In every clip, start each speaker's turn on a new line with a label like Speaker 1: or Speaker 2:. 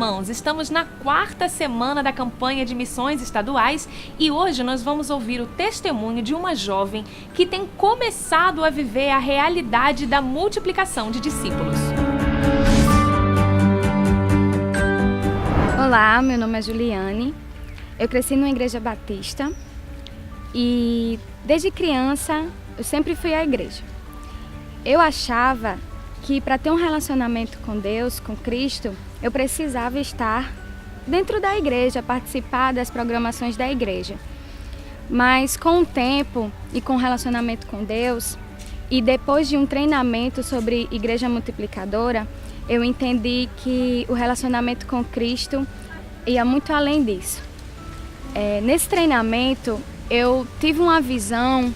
Speaker 1: irmãos! Estamos na 4ª semana da campanha de missões estaduais e hoje nós vamos ouvir o testemunho de uma jovem que tem começado a viver a realidade da multiplicação de discípulos.
Speaker 2: Olá, meu nome é Juliane, eu cresci numa igreja batista e desde criança eu sempre fui à igreja. Eu achava que para ter um relacionamento com Deus, com Cristo, eu precisava estar dentro da igreja, participar das programações da igreja. Mas com o tempo e com o relacionamento com Deus, e depois de um treinamento sobre igreja multiplicadora, eu entendi que o relacionamento com Cristo ia muito além disso. Nesse treinamento, eu tive uma visão,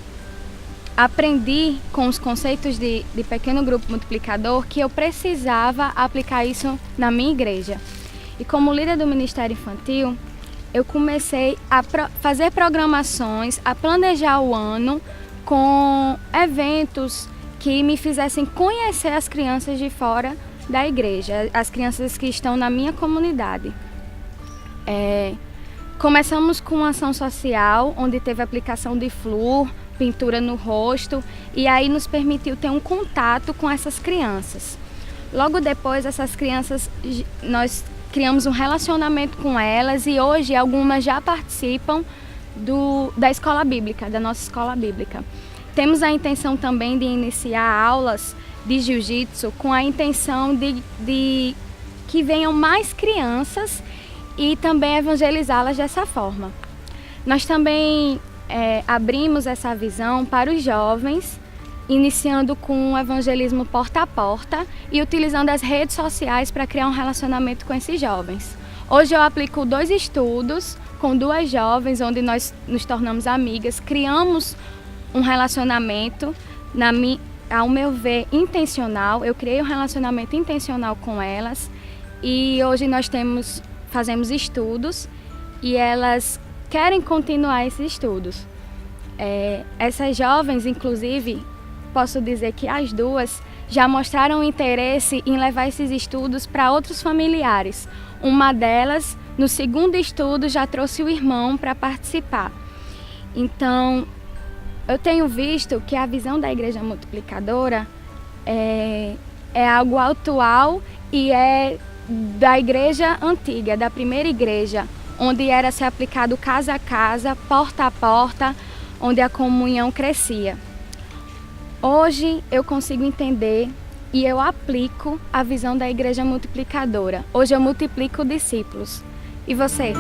Speaker 2: aprendi com os conceitos de pequeno grupo multiplicador que eu precisava aplicar isso na minha igreja. E como líder do Ministério Infantil, eu comecei a fazer programações, a planejar o ano com eventos que me fizessem conhecer as crianças de fora da igreja, as crianças que estão na minha comunidade. Começamos com uma ação social, onde teve aplicação de flúor, pintura no rosto, e aí nos permitiu ter um contato com essas crianças. Logo depois, essas crianças, nós criamos um relacionamento com elas e hoje algumas já participam da escola bíblica, da nossa escola bíblica. Temos a intenção também de iniciar aulas de jiu-jitsu com a intenção de que venham mais crianças e também evangelizá-las dessa forma. Nós também abrimos essa visão para os jovens, iniciando com o evangelismo porta a porta e utilizando as redes sociais para criar um relacionamento com esses jovens. Hoje eu aplico 2 estudos com 2 jovens, onde nós nos tornamos amigas, criamos um relacionamento, ao meu ver, intencional. Eu criei um relacionamento intencional com elas e hoje nós fazemos estudos e elas querem continuar esses estudos. Essas jovens, inclusive, posso dizer que as 2 já mostraram interesse em levar esses estudos para outros familiares. Uma delas, no 2º estudo, já trouxe o irmão para participar. Então, eu tenho visto que a visão da igreja multiplicadora é algo atual e é da igreja antiga, da primeira igreja, onde era ser aplicado casa a casa, porta a porta, onde a comunhão crescia. Hoje eu consigo entender e eu aplico a visão da igreja multiplicadora. Hoje eu multiplico discípulos. E você?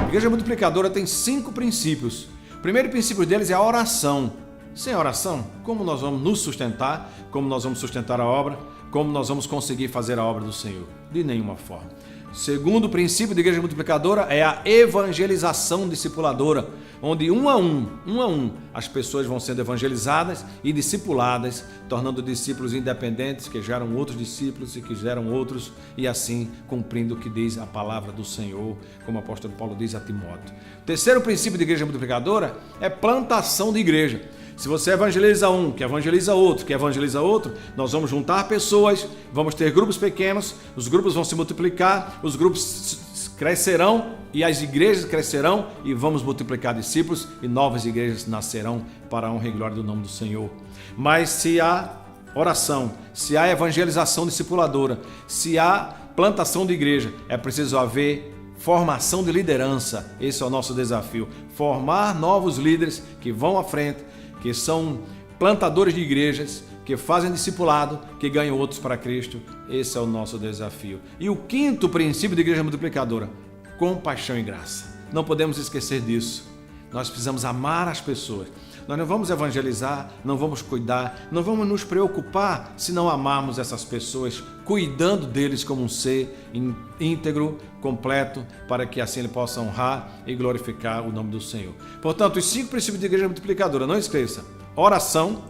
Speaker 3: A igreja multiplicadora tem 5 princípios. O primeiro princípio deles é a oração. Sem oração, como nós vamos nos sustentar? Como nós vamos sustentar a obra? Como nós vamos conseguir fazer a obra do Senhor? De nenhuma forma. Segundo princípio da igreja multiplicadora é a evangelização discipuladora, onde um a um, as pessoas vão sendo evangelizadas e discipuladas, tornando discípulos independentes que geram outros discípulos e que geram outros, e assim cumprindo o que diz a palavra do Senhor, como o apóstolo Paulo diz a Timóteo. O terceiro princípio da igreja multiplicadora é plantação de igreja. Se você evangeliza um, que evangeliza outro, nós vamos juntar pessoas, vamos ter grupos pequenos, os grupos vão se multiplicar, os grupos crescerão e as igrejas crescerão e vamos multiplicar discípulos e novas igrejas nascerão para a honra e glória do nome do Senhor. Mas se há oração, se há evangelização discipuladora, se há plantação de igreja, é preciso haver formação de liderança. Esse é o nosso desafio, formar novos líderes que vão à frente, que são plantadores de igrejas, que fazem discipulado, que ganham outros para Cristo. Esse é o nosso desafio. E o 5º princípio da igreja multiplicadora, compaixão e graça. Não podemos esquecer disso. Nós precisamos amar as pessoas. Nós não vamos evangelizar, não vamos cuidar, não vamos nos preocupar se não amarmos essas pessoas, cuidando deles como um ser íntegro, completo, para que assim ele possa honrar e glorificar o nome do Senhor. Portanto, os 5 princípios da igreja multiplicadora, não esqueça: oração,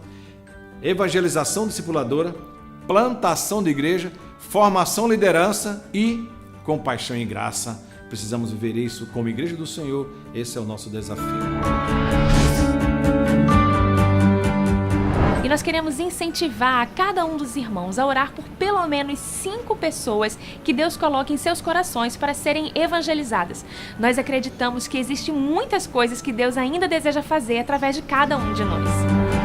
Speaker 3: evangelização discipuladora, plantação de igreja, formação, liderança e compaixão e graça. Precisamos viver isso como igreja do Senhor. Esse é o nosso desafio.
Speaker 1: E nós queremos incentivar a cada um dos irmãos a orar por pelo menos 5 pessoas que Deus coloca em seus corações para serem evangelizadas. Nós acreditamos que existem muitas coisas que Deus ainda deseja fazer através de cada um de nós.